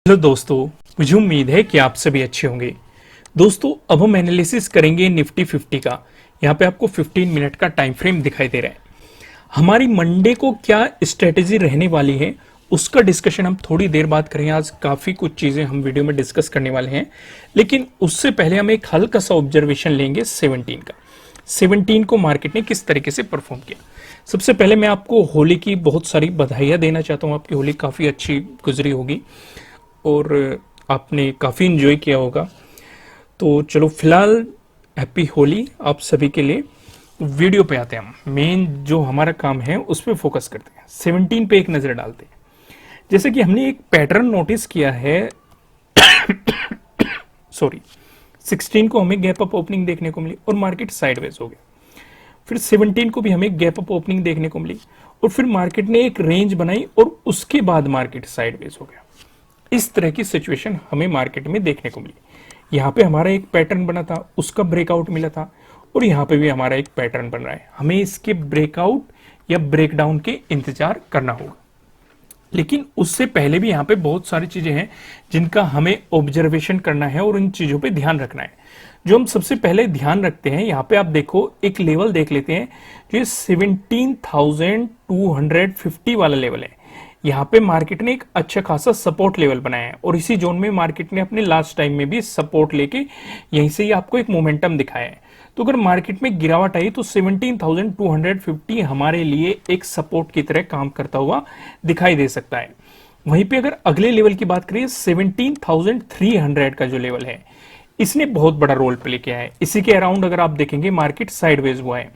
Hello दोस्तों, मुझे उम्मीद है कि आप सभी अच्छे होंगे। दोस्तों, अब हम एनालिसिस करेंगे निफ्टी 50 का। यहाँ पे आपको 15 मिनट का टाइम फ्रेम दिखाई दे रहा है। हमारी मंडे को क्या स्ट्रेटेजी रहने वाली है उसका डिस्कशन हम थोड़ी देर बाद करेंगे। आज काफी कुछ चीजें हम वीडियो में डिस्कस करने वाले हैं, लेकिन उससे पहले हम एक हल्का सा ऑब्जर्वेशन लेंगे 17 का। 17 को मार्केट ने किस तरीके से परफॉर्म किया। सबसे पहले मैं आपको होली की बहुत सारी बधाइयां देना चाहता हूं। आपकी होली काफी अच्छी गुजरी होगी और आपने काफ़ी इंजॉय किया होगा। तो चलो फिलहाल हैप्पी होली आप सभी के लिए। वीडियो पे आते हैं, हम मेन जो हमारा काम है उस पर फोकस करते हैं। 17 पे एक नज़र डालते हैं। जैसे कि हमने एक पैटर्न नोटिस किया है सॉरी 16 को हमें गैप अप ओपनिंग देखने को मिली और मार्केट साइडवेज हो गया। फिर 17 को भी हमें गैप अप ओपनिंग देखने को मिली और फिर मार्केट ने एक रेंज बनाई और उसके बाद मार्केट साइडवेज हो गया। इस तरह की सिचुएशन हमें मार्केट में देखने को मिली। यहाँ पे हमारा एक पैटर्न बना था, उसका ब्रेकआउट मिला था और यहाँ पे भी हमारा एक पैटर्न बन रहा है। हमें इसके ब्रेकआउट या ब्रेकडाउन के इंतजार करना होगा, लेकिन उससे पहले भी यहाँ पे बहुत सारी चीजें हैं जिनका हमें ऑब्जर्वेशन करना है और इन चीजों पे ध्यान रखना है। जो हम सबसे पहले ध्यान रखते हैं, यहाँ पे आप देखो एक लेवल देख लेते हैं जो 17,250 वाला लेवल है। यहाँ पे मार्केट ने एक अच्छा खासा सपोर्ट लेवल बनाया है और इसी जोन में मार्केट ने अपने लास्ट टाइम में भी सपोर्ट लेके यहीं से ही आपको एक मोमेंटम दिखाया है। तो अगर मार्केट में गिरावट आई तो 17,250 हमारे लिए एक सपोर्ट की तरह काम करता हुआ दिखाई दे सकता है। वहीं पे अगर अगले लेवल की बात करें 17,300 का जो लेवल है, इसने बहुत बड़ा रोल प्ले किया है। इसी के अराउंड अगर आप देखेंगे मार्केट साइडवेज हुआ है।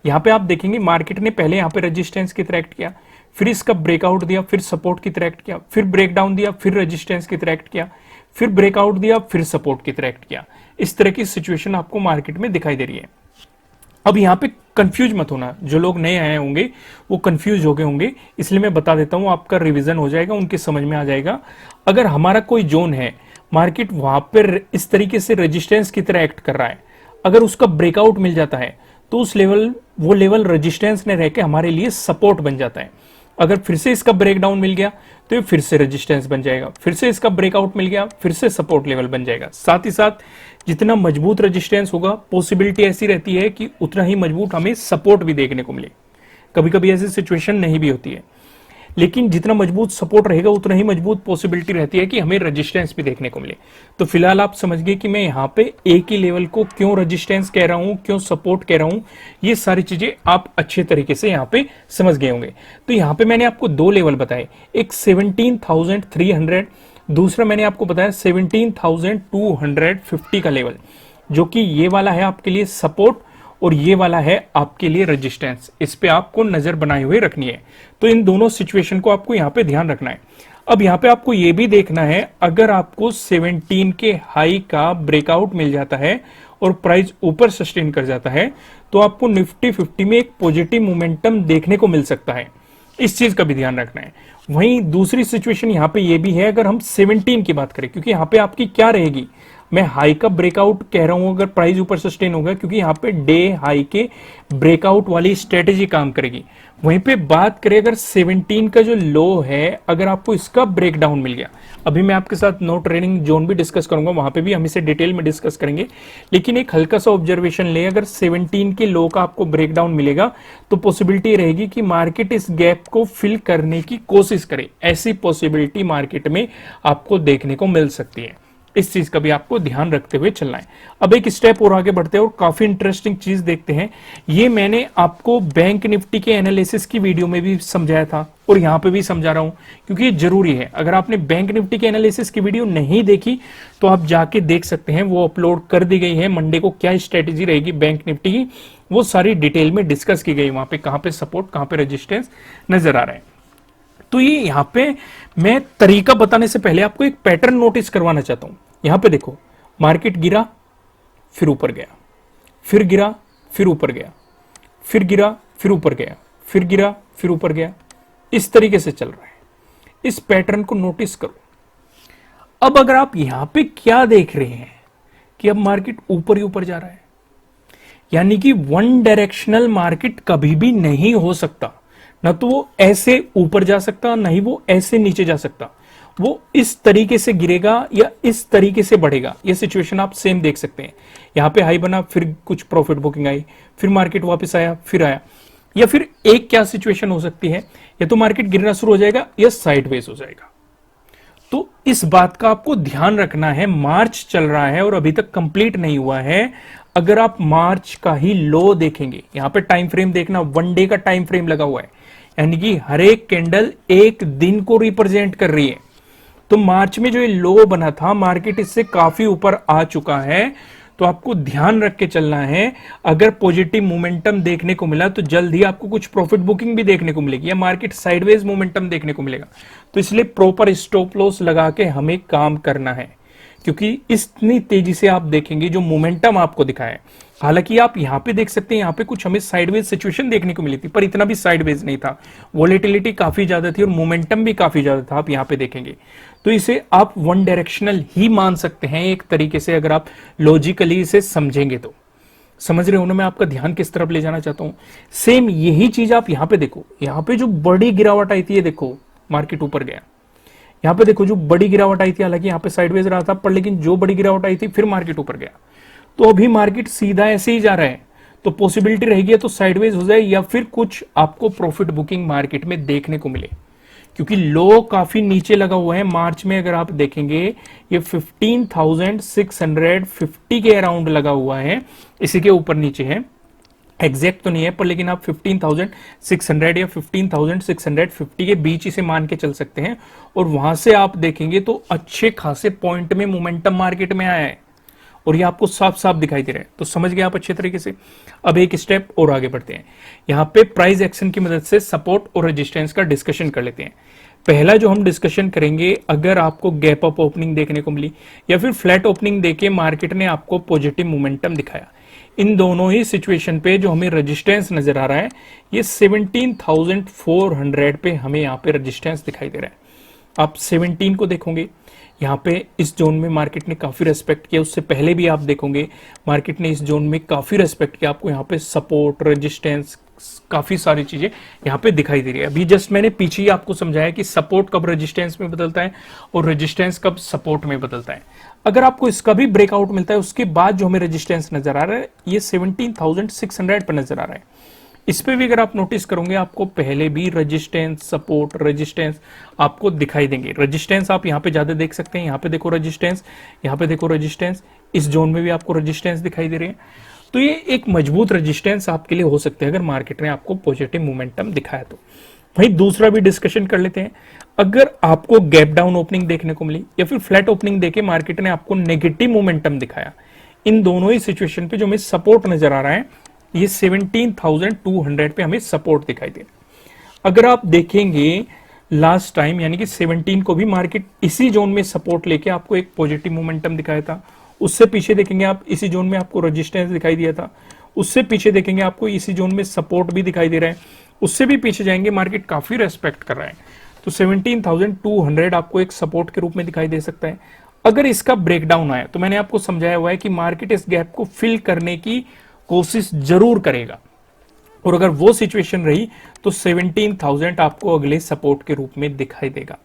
यहाँ पे आप देखेंगे मार्केट ने पहले यहाँ पे रेजिस्टेंस की तरह एक्ट किया, फिर इसका ब्रेकआउट दिया, फिर सपोर्ट की तरह एक्ट किया, फिर ब्रेकडाउन दिया, फिर रेजिस्टेंस की तरह एक्ट किया, फिर ब्रेकआउट दिया, फिर सपोर्ट की तरह एक्ट किया। इस तरह की सिचुएशन आपको मार्केट में दिखाई दे रही है। अब यहाँ पे कंफ्यूज मत होना, जो लोग नए आए होंगे वो कंफ्यूज हो गए होंगे, इसलिए मैं बता देता हूं, आपका रिवीजन हो जाएगा, उनके समझ में आ जाएगा। अगर हमारा कोई जोन है, मार्केट वहां पर इस तरीके से रेजिस्टेंस की तरह एक्ट कर रहा है, अगर उसका ब्रेकआउट मिल जाता है तो उस वो लेवल रेजिस्टेंस ने रह के हमारे लिए सपोर्ट बन जाता है। अगर फिर से इसका ब्रेकडाउन मिल गया तो ये फिर से रेजिस्टेंस बन जाएगा, फिर से इसका ब्रेकआउट मिल गया, फिर से सपोर्ट लेवल बन जाएगा। साथ ही साथ जितना मजबूत रेजिस्टेंस होगा, पॉसिबिलिटी ऐसी रहती है कि उतना ही मजबूत हमें सपोर्ट भी देखने को मिले। कभी कभी ऐसी सिचुएशन नहीं भी होती है, लेकिन जितना मजबूत सपोर्ट रहेगा उतना ही मजबूत पॉसिबिलिटी रहती है कि हमें रेजिस्टेंस भी देखने को मिले। तो फिलहाल आप समझ गए कि मैं यहाँ पे एक ही लेवल को क्यों रेजिस्टेंस कह रहा हूँ, क्यों सपोर्ट कह रहा हूँ। ये सारी चीजें आप अच्छे तरीके से यहाँ पे समझ गए होंगे। तो यहाँ पे मैंने आपको दो लेवल बताए, एक 17,300, दूसरा मैंने आपको बताया 17,250 का लेवल, जो कि ये वाला है आपके लिए सपोर्ट और ये वाला है आपके लिए रेजिस्टेंस। इस पे आपको नजर बनाए हुए रखनी है। तो इन दोनों सिचुएशन को आपको यहाँ पे ध्यान रखना है। अब यहाँ पे आपको ये भी देखना है, अगर आपको 17 के हाई का ब्रेकआउट मिल जाता है और प्राइस ऊपर सस्टेन कर जाता है तो आपको निफ्टी 50 में एक पॉजिटिव मोमेंटम देखने को मिल सकता है। इस चीज का भी ध्यान रखना है। वहीं दूसरी सिचुएशन यहाँ पे ये भी है, अगर हम 17 की बात करें, क्योंकि यहाँ पे आपकी क्या रहेगी, मैं हाई का ब्रेकआउट कह रहा हूं अगर प्राइस ऊपर सस्टेन होगा, क्योंकि यहाँ पे डे हाई के ब्रेकआउट वाली स्ट्रेटेजी काम करेगी। वहीं पे बात करें अगर 17 का जो लो है, अगर आपको इसका ब्रेकडाउन मिल गया, अभी मैं आपके साथ नो ट्रेडिंग जोन भी डिस्कस करूंगा, वहां पे भी हम इसे डिटेल में डिस्कस करेंगे, लेकिन एक हल्का सा ऑब्जर्वेशन ले, अगर 17 के लो का आपको ब्रेकडाउन मिलेगा तो पॉसिबिलिटी रहेगी कि मार्केट इस गैप को फिल करने की कोशिश करे। ऐसी पॉसिबिलिटी मार्केट में आपको देखने को मिल सकती है। इस चीज का भी आपको ध्यान रखते हुए चलना है। अब एक स्टेप और आगे बढ़ते हैं और काफी इंटरेस्टिंग चीज देखते हैं। ये मैंने आपको बैंक निफ्टी के एनालिसिस की वीडियो में भी समझाया था और यहां पे भी समझा रहा हूं, क्योंकि ये जरूरी है। अगर आपने बैंक निफ्टी के एनालिसिस की वीडियो नहीं देखी तो आप जाके देख सकते हैं, वो अपलोड कर दी गई है। मंडे को क्या स्ट्रेटेजी रहेगी बैंक निफ्टी की, वो सारी डिटेल में डिस्कस की गई। वहां पे कहां पे सपोर्ट, कहां पे रेजिस्टेंस नजर आ रहा है। तो ये यहाँ पे मैं तरीका बताने से पहले आपको एक पैटर्न नोटिस करवाना चाहता हूं। यहां पे देखो, मार्केट गिरा, फिर ऊपर गया, फिर गिरा, फिर ऊपर गया, फिर गिरा, फिर ऊपर गया, फिर गिरा, फिर ऊपर गया। इस तरीके से चल रहा है। इस पैटर्न को नोटिस करो। अब अगर आप यहां पे क्या देख रहे हैं कि अब मार्केट ऊपर ही ऊपर जा रहा है, यानी कि वन डायरेक्शनल मार्केट कभी भी नहीं हो सकता। ना तो वो ऐसे ऊपर जा सकता, ना ही वो ऐसे नीचे जा सकता। वो इस तरीके से गिरेगा या इस तरीके से बढ़ेगा, ये सिचुएशन आप सेम देख सकते हैं। यहां पे हाई बना, फिर कुछ प्रॉफिट बुकिंग आई, फिर मार्केट वापस आया, फिर आया। या फिर एक क्या सिचुएशन हो सकती है, या तो मार्केट गिरना शुरू हो जाएगा या साइडवेज हो जाएगा। तो इस बात का आपको ध्यान रखना है। मार्च चल रहा है और अभी तक कंप्लीट नहीं हुआ है। अगर आप मार्च का ही लो देखेंगे, यहां पे टाइम फ्रेम देखना, 1 डे का टाइम फ्रेम लगा हुआ है, यानी कि हर एक कैंडल एक दिन को रिप्रेजेंट कर रही है। तो मार्च में जो ये लो बना था, मार्केट इससे काफी ऊपर आ चुका है। तो आपको ध्यान रख के चलना है। अगर पॉजिटिव मोमेंटम देखने को मिला तो जल्द ही आपको कुछ प्रॉफिट बुकिंग भी देखने को मिलेगी, या मार्केट साइडवेज मोमेंटम देखने को मिलेगा। तो इसलिए प्रॉपर स्टॉप लॉस लगा के हमें काम करना है, क्योंकि इतनी तेजी से आप देखेंगे जो मोमेंटम आपको दिखा है। हालांकि आप यहां पे देख सकते हैं, यहां पे कुछ हमें साइडवेज सिचुएशन देखने को मिली थी, पर इतना भी साइडवेज नहीं था। वोलेटिलिटी काफी ज्यादा थी और मोमेंटम भी काफी ज्यादा था, आप यहां पे देखेंगे। तो इसे आप वन डायरेक्शनल ही मान सकते हैं एक तरीके से, अगर आप लॉजिकली इसे समझेंगे तो। समझ रहे हो ना मैं आपका ध्यान किस तरफ ले जाना चाहता हूं? सेम यही चीज आप यहां पे देखो, यहां पे जो बड़ी गिरावट आई थी, ये देखो मार्केट ऊपर गया। यहां पे देखो जो बड़ी गिरावट आई थी, हालांकि यहां पे साइडवेज रहा था, पर लेकिन जो बड़ी गिरावट आई थी फिर मार्केट ऊपर गया। तो अभी मार्केट सीधा ऐसे ही जा रहा है, तो पॉसिबिलिटी रहेगी तो साइडवेज हो जाए या फिर कुछ आपको प्रॉफिट बुकिंग मार्केट में देखने को मिले, क्योंकि लो काफी नीचे लगा हुआ है। मार्च में अगर आप देखेंगे ये 15,650 के अराउंड लगा हुआ है, इसी के ऊपर नीचे है, एग्जैक्ट तो नहीं है, पर लेकिन आप 15,600 या 15,650 के बीच इसे मान के चल सकते हैं। और वहां से आप देखेंगे तो अच्छे खासे पॉइंट में मोमेंटम मार्केट में आया है, और ये आपको साफ साफ दिखाई दे रहा है। तो समझ गए आप अच्छे तरीके से। अब एक स्टेप और आगे बढ़ते हैं, यहां पे प्राइस एक्शन की मदद से सपोर्ट और रेजिस्टेंस का डिस्कशन कर लेते हैं। पहला जो हम डिस्कशन करेंगे, अगर आपको गैप अप ओपनिंग देखने को मिली या फिर फ्लैट ओपनिंग देके मार्केट ने आपको पॉजिटिव मोमेंटम दिखाया, इन दोनों ही सिचुएशन पे जो हमें रेजिस्टेंस नजर आ रहा है, ये 17,400 पे हमें यहाँ पे रेजिस्टेंस दिखाई दे रहा है। आप 17 को देखोगे, यहाँ पे इस जोन में मार्केट ने काफी रेस्पेक्ट किया। उससे पहले भी आप देखोगे मार्केट ने इस जोन में काफी रेस्पेक्ट किया। आपको यहाँ पे सपोर्ट, रेजिस्टेंस, काफी सारी चीजें यहाँ पे दिखाई दे रही है। अभी जस्ट मैंने पीछे ही आपको समझाया कि सपोर्ट कब रेजिस्टेंस में बदलता है और रेजिस्टेंस कब सपोर्ट में बदलता है। अगर आपको इसका भी ब्रेकआउट मिलता है, उसके बाद जो हमें रेजिस्टेंस नजर आ रहा है, ये 17,600 पर नजर आ रहा है। इस पे भी अगर आप नोटिस करोगे, आपको पहले भी रेजिस्टेंस, सपोर्ट, रेजिस्टेंस आपको दिखाई देंगे। रेजिस्टेंस आप यहाँ पे ज्यादा देख सकते हैं, यहाँ पे देखो रेजिस्टेंस, यहाँ पे देखो रेजिस्टेंस, इस जोन में भी आपको रेजिस्टेंस दिखाई दे रहे हैं। तो ये एक मजबूत रेजिस्टेंस आपके लिए हो सकते हैं अगर मार्केट ने आपको पॉजिटिव मोमेंटम दिखाया तो। वहीं दूसरा भी डिस्कशन कर लेते हैं, अगर आपको गैप डाउन ओपनिंग देखने को मिली या फिर फ्लैट ओपनिंग देके मार्केट ने आपको नेगेटिव मोमेंटम दिखाया, इन दोनों ही सिचुएशन पे जो हमें सपोर्ट नजर आ रहा है, ये 17,200 पे हमें सपोर्ट दिखाई दे रहा है। अगर आप देखेंगे लास्ट टाइम, यानी कि 17 को भी मार्केट इसी जोन में सपोर्ट लेके आपको एक पॉजिटिव मोमेंटम दिखाया था। उससे पीछे देखेंगे आप, इसी जोन में आपको रेजिस्टेंस दिखाई दिया था। उससे पीछे देखेंगे आपको इसी जोन में सपोर्ट भी दिखाई दे रहा है। उससे भी पीछे जाएंगे, मार्केट काफी रेस्पेक्ट कर रहा है। तो 17,200 आपको एक सपोर्ट के रूप में दिखाई दे सकता है। अगर इसका ब्रेकडाउन आया, तो मैंने आपको समझाया हुआ है कि मार्केट इस गैप को फिल करने की कोशिश जरूर करेगा, और अगर वो सिचुएशन रही तो 17,000 आपको अगले सपोर्ट के रूप में दिखाई देगा।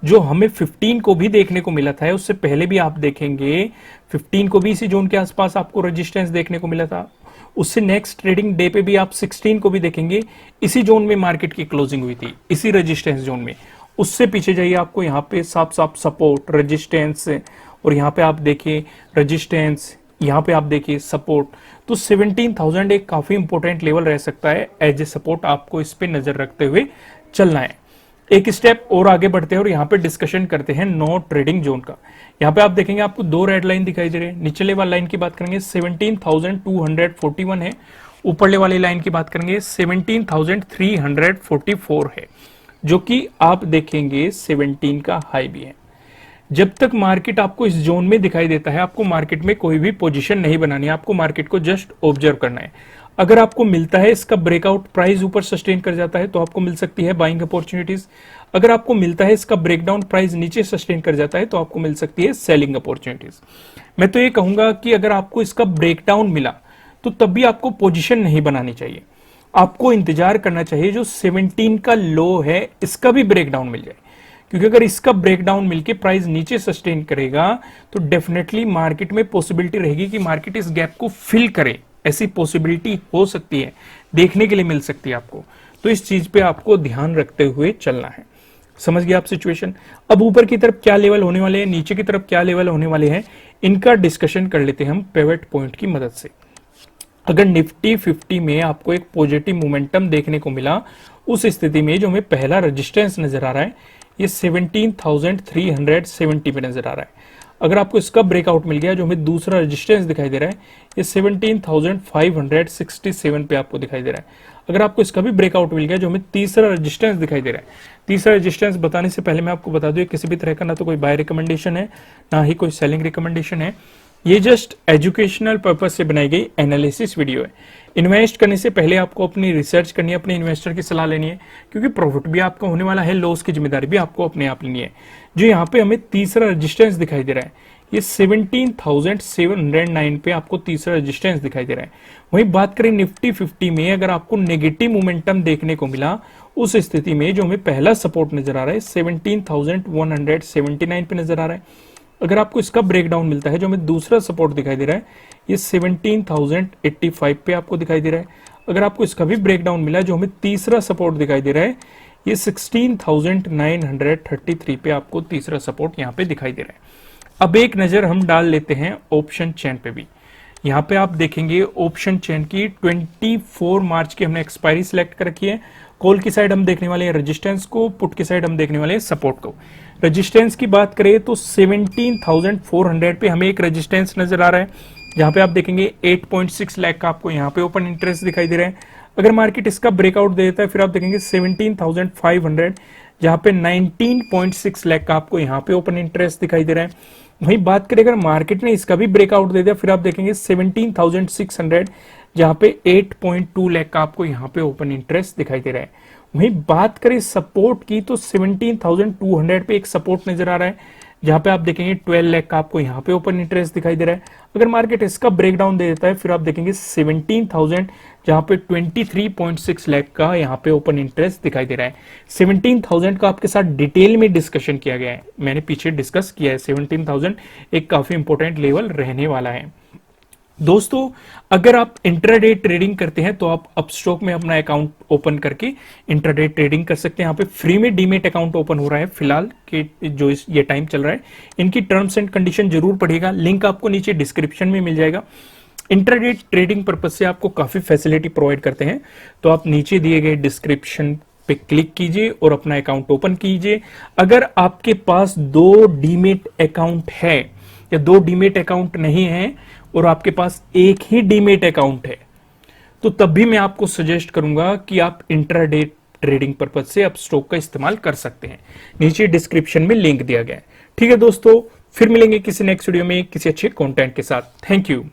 जो हमें 15 को भी देखने को मिला था, उससे पहले भी आप देखेंगे 15 को भी इसी जोन के आसपास आपको रेजिस्टेंस देखने को मिला था। उससे नेक्स्ट ट्रेडिंग डे पे भी आप 16 को भी देखेंगे, इसी जोन में मार्केट की क्लोजिंग हुई थी, इसी रेजिस्टेंस जोन में। उससे पीछे जाइए, आपको यहाँ पे साफ साफ सपोर्ट, रेजिस्टेंस, और यहाँ पे आप देखिए रेजिस्टेंस, यहाँ पे आप देखिए सपोर्ट। तो 17,000 एक काफी इंपॉर्टेंट लेवल रह सकता है एज ए सपोर्ट। आपको इस पे नजर रखते हुए चलना है। एक स्टेप और आगे बढ़ते हैं और यहाँ पे डिस्कशन करते हैं नो ट्रेडिंग जोन का। यहाँ पे आप देखेंगे आपको दो रेड लाइन दिखाई दे रहे हैं। निचले वाली लाइन की बात करेंगे 17,241 है, ऊपरले वाली लाइन की बात करेंगे 17,344 है, जो कि आप देखेंगे 17 का हाई भी है। जब तक मार्केट आपको इस जोन में दिखाई देता है, आपको मार्केट में कोई भी पोजीशन नहीं बनानी है, आपको मार्केट को जस्ट ऑब्जर्व करना है। अगर आपको मिलता है इसका ब्रेकआउट, प्राइस ऊपर सस्टेन कर जाता है, तो आपको मिल सकती है बाइंग अपॉर्चुनिटीज। अगर आपको मिलता है इसका ब्रेकडाउन, प्राइस नीचे सस्टेन कर जाता है, तो आपको मिल सकती है सेलिंग अपॉर्चुनिटीज। मैं तो ये कहूंगा कि अगर आपको इसका ब्रेकडाउन मिला तो तब भी आपको पोजीशन नहीं बनानी चाहिए, आपको इंतजार करना चाहिए जो 17 का लो है इसका भी ब्रेकडाउन मिल जाए, क्योंकि अगर इसका ब्रेकडाउन मिलके प्राइस नीचे सस्टेन करेगा तो डेफिनेटली मार्केट में पॉसिबिलिटी रहेगी कि मार्केट इस गैप को फिल करे, ऐसी पॉसिबिलिटी हो सकती है, देखने के लिए मिल सकती है आपको। तो इस चीज पे आपको ध्यान रखते हुए चलना है। समझ गए आप सिचुएशन। अब ऊपर की तरफ क्या लेवल होने वाले हैं, नीचे की तरफ क्या लेवल होने वाले हैं, इनका डिस्कशन कर लेते हैं हम पिवट पॉइंट की मदद से। अगर निफ्टी 50 में आपको एक पॉजिटिव मोमेंटम देखने को मिला, उस स्थिति में जो हमें पहला रेजिस्टेंस नजर आ रहा है ये 17,370 पे नजर आ रहा है। अगर आपको इसका ब्रेकआउट मिल गया, जो हमें दूसरा रेजिस्टेंस दिखाई दे रहा है ये 17,567 पे आपको दिखाई दे रहा है। अगर आपको इसका भी ब्रेकआउट मिल गया, जो हमें तीसरा रेजिस्टेंस दिखाई दे रहा है। तीसरा रेजिस्टेंस बताने से पहले मैं आपको बता दूं, किसी भी तरह का ना तो कोई बाय रिकमेंडेशन है, ना ही कोई सेलिंग रिकमेंडेशन है। ये जस्ट एजुकेशनल पर्पज से बनाई गई एनालिसिस वीडियो है। इन्वेस्ट करने से पहले आपको अपनी रिसर्च करनी है, अपने इन्वेस्टर की सलाह लेनी है, क्योंकि प्रॉफिट भी आपका होने वाला है, लॉस की जिम्मेदारी भी आपको अपने आप लेनी है। जो यहाँ पे हमें तीसरा रेजिस्टेंस दिखाई दे रहा है ये 17,709 पे आपको तीसरा रेजिस्टेंस दिखाई दे रहा है। वहीं बात करें निफ्टी 50 में, अगर आपको नेगेटिव मोमेंटम देखने को मिला, उस स्थिति में जो हमें पहला सपोर्ट नजर आ रहा है 17,179 पे नजर आ रहा है। अगर आपको इसका ब्रेकडाउन मिलता है, जो हमें दूसरा सपोर्ट दिखाई दे रहा है ये 17,085 पे आपको दिखाई दे रहा है। अगर आपको इसका भी ब्रेकडाउन मिला, जो हमें तीसरा सपोर्ट दिखाई दे रहा है ये 16,933 पे आपको तीसरा सपोर्ट यहाँ पे दिखाई दे रहा है। अब एक नजर हम डाल लेते हैं ऑप्शन चेन पे भी। यहाँ पे आप देखेंगे ऑप्शन चेन की 24 मार्च की हमने एक्सपायरी सिलेक्ट कर रखी है। कॉल की साइड हम देखने वाले हैं रेजिस्टेंस को, पुट की साइड हम देखने वाले हैं सपोर्ट को। रेजिस्टेंस की बात करें तो 17,400 पे हमें एक रेजिस्टेंस नजर आ रहा है, जहां पे आप देखेंगे 8.6 लाख का आपको यहाँ पे ओपन इंटरेस्ट दिखाई दे रहा है। अगर मार्केट इसका ब्रेकआउट दे देता है, फिर आप देखेंगे 17,500, जहां पे 19.6 लाख का आपको यहाँ पे ओपन इंटरेस्ट दिखाई दे रहा है। वहीं बात करें अगर मार्केट ने इसका भी ब्रेकआउट दे दिया, फिर आप देखेंगे 17,600, जहां पे 8.2 लाख का आपको यहाँ पे ओपन इंटरेस्ट दिखाई दे रहा है। वहीं बात करें सपोर्ट की तो 17,200 पे एक सपोर्ट नजर आ रहा है, जहां पे आप देखेंगे 12 लाख का आपको यहाँ पे ओपन इंटरेस्ट दिखाई दे रहा है। अगर मार्केट इसका ब्रेकडाउन दे देता है, फिर आप देखेंगे 17,000, जहां पे 23.6 लाख का यहाँ पे ओपन इंटरेस्ट दिखाई दे रहा है। 17,000 का आपके साथ डिटेल में डिस्कशन किया गया है, मैंने पीछे डिस्कस किया है। 17,000 एक काफी इंपॉर्टेंट लेवल रहने वाला है। दोस्तों, अगर आप इंट्राडे ट्रेडिंग करते हैं तो आप अपस्टॉक में अपना अकाउंट ओपन करके इंट्राडे ट्रेडिंग कर सकते हैं। यहाँ पे फ्री में डीमेट अकाउंट ओपन हो रहा है फिलहाल के जो ये टाइम चल रहा है। इनकी टर्म्स एंड कंडीशन जरूर पढ़िएगा, लिंक आपको नीचे डिस्क्रिप्शन में मिल जाएगा। इंट्राडे ट्रेडिंग पर्पज से आपको काफी फैसिलिटी प्रोवाइड करते हैं, तो आप नीचे दिए गए डिस्क्रिप्शन पे क्लिक कीजिए और अपना अकाउंट ओपन कीजिए। अगर आपके पास 2 डीमेट अकाउंट है या 2 डीमेट अकाउंट नहीं है और आपके पास एक ही डीमेट अकाउंट है, तो तब भी मैं आपको सजेस्ट करूंगा कि आप इंट्राडे ट्रेडिंग पर्पज से आप स्टॉक का इस्तेमाल कर सकते हैं। नीचे डिस्क्रिप्शन में लिंक दिया गया है। ठीक है दोस्तों, फिर मिलेंगे किसी नेक्स्ट वीडियो में किसी अच्छे कंटेंट के साथ। Thank you.